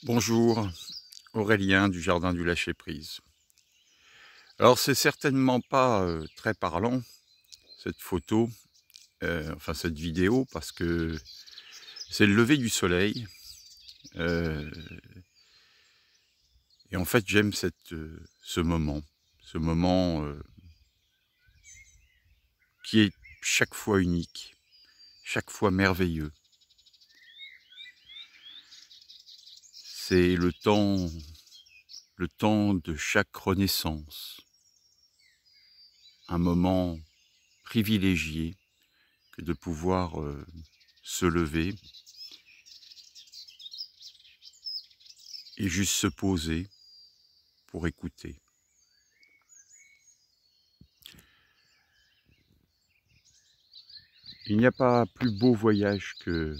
Bonjour, Aurélien du Jardin du Lâcher-Prise. Alors c'est certainement pas très parlant cette photo, enfin cette vidéo, parce que c'est le lever du soleil. euh, et en fait j'aime ce moment qui est chaque fois unique, chaque fois merveilleux. C'est le temps de chaque renaissance, un moment privilégié que de pouvoir se lever et juste se poser pour écouter. Il n'y a pas plus beau voyage que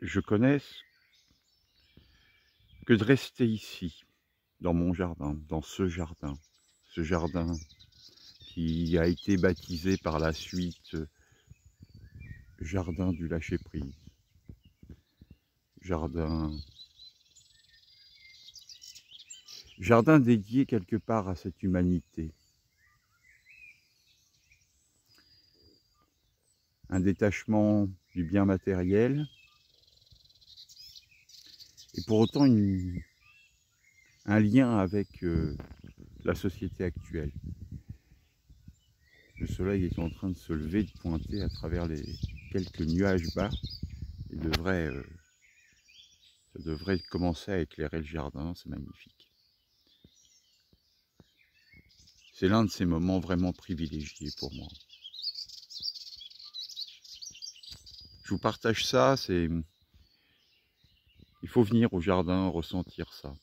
je connaisse que de rester ici, dans mon jardin, dans ce jardin qui a été baptisé par la suite Jardin du Lâcher-Prise, jardin dédié quelque part à cette humanité. Un détachement du bien matériel, et pour autant un lien avec la société actuelle. Le soleil est en train de se lever, de pointer à travers les quelques nuages bas, et ça devrait commencer à éclairer le jardin, c'est magnifique. C'est l'un de ces moments vraiment privilégiés pour moi. Je vous partage ça, il faut venir au jardin ressentir ça.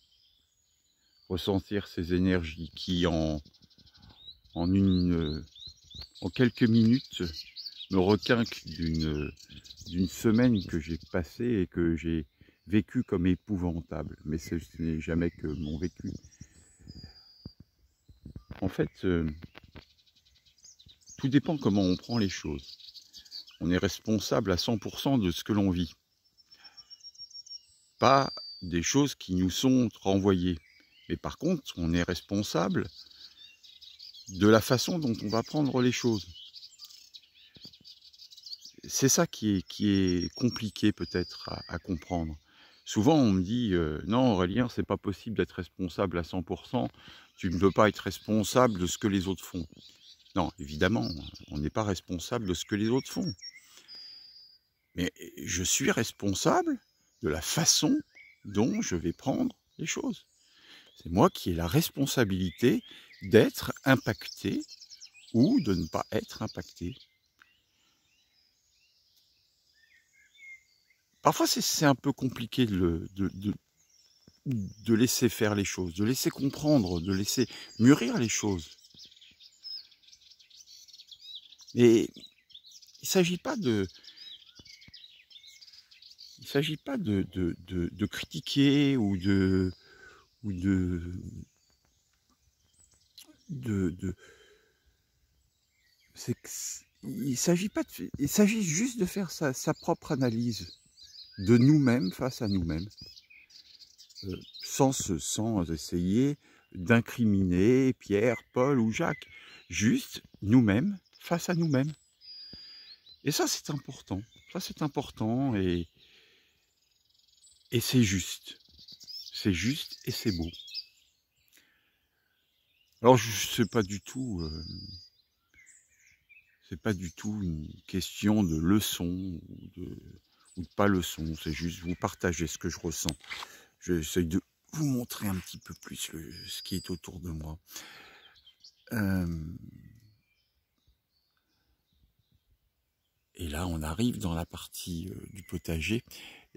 Ressentir ces énergies qui en quelques minutes me requinquent d'une semaine que j'ai passée et que j'ai vécue comme épouvantable. Mais ce n'est jamais que mon vécu. En fait, tout dépend comment on prend les choses. On est responsable à 100% de ce que l'on vit. Pas des choses qui nous sont renvoyées. Mais par contre, on est responsable de la façon dont on va prendre les choses. C'est ça qui est compliqué peut-être à comprendre. Souvent on me dit non Aurélien, c'est pas possible d'être responsable à 100%, tu ne peux pas être responsable de ce que les autres font. Non, évidemment, on n'est pas responsable de ce que les autres font. Mais je suis responsable de la façon dont je vais prendre les choses. C'est moi qui ai la responsabilité d'être impacté ou de ne pas être impacté. Parfois, c'est un peu compliqué de laisser faire les choses, de laisser comprendre, de laisser mûrir les choses. Et il ne s'agit pas de critiquer ou il s'agit juste de faire sa propre analyse de nous-mêmes face à nous-mêmes, sans essayer d'incriminer Pierre, Paul ou Jacques, juste nous-mêmes face à nous-mêmes. Et ça c'est important, et c'est juste et c'est beau. Alors c'est pas du tout une question de leçon ou de pas leçon, c'est juste vous partager ce que je ressens. J'essaie de vous montrer un petit peu plus ce qui est autour de moi. Et là, on arrive dans la partie du potager.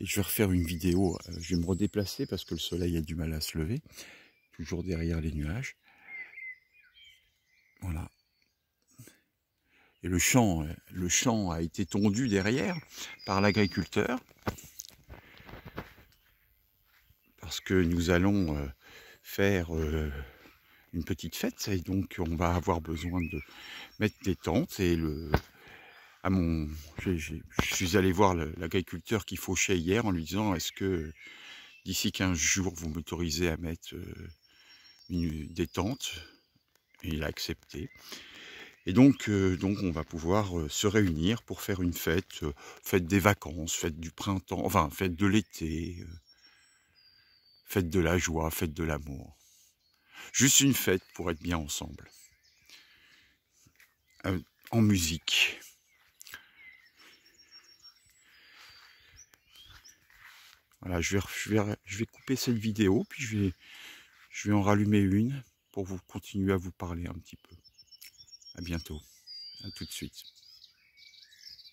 Et je vais refaire une vidéo. Je vais me redéplacer parce que le soleil a du mal à se lever. Toujours derrière les nuages. Voilà. Et le champ a été tondu derrière par l'agriculteur. Parce que nous allons faire une petite fête. Et donc, on va avoir besoin de mettre des tentes. Et à mon... Je suis allé voir l'agriculteur qui fauchait hier en lui disant: «Est-ce que d'ici 15 jours, vous m'autorisez à mettre des tentes?» Et il a accepté. Et donc on va pouvoir se réunir pour faire une fête, fête des vacances, fête du printemps, enfin fête de l'été, fête de la joie, fête de l'amour. Juste une fête pour être bien ensemble, en musique. Voilà, je vais couper cette vidéo, puis je vais en rallumer une pour vous continuer à vous parler un petit peu. À bientôt, à tout de suite.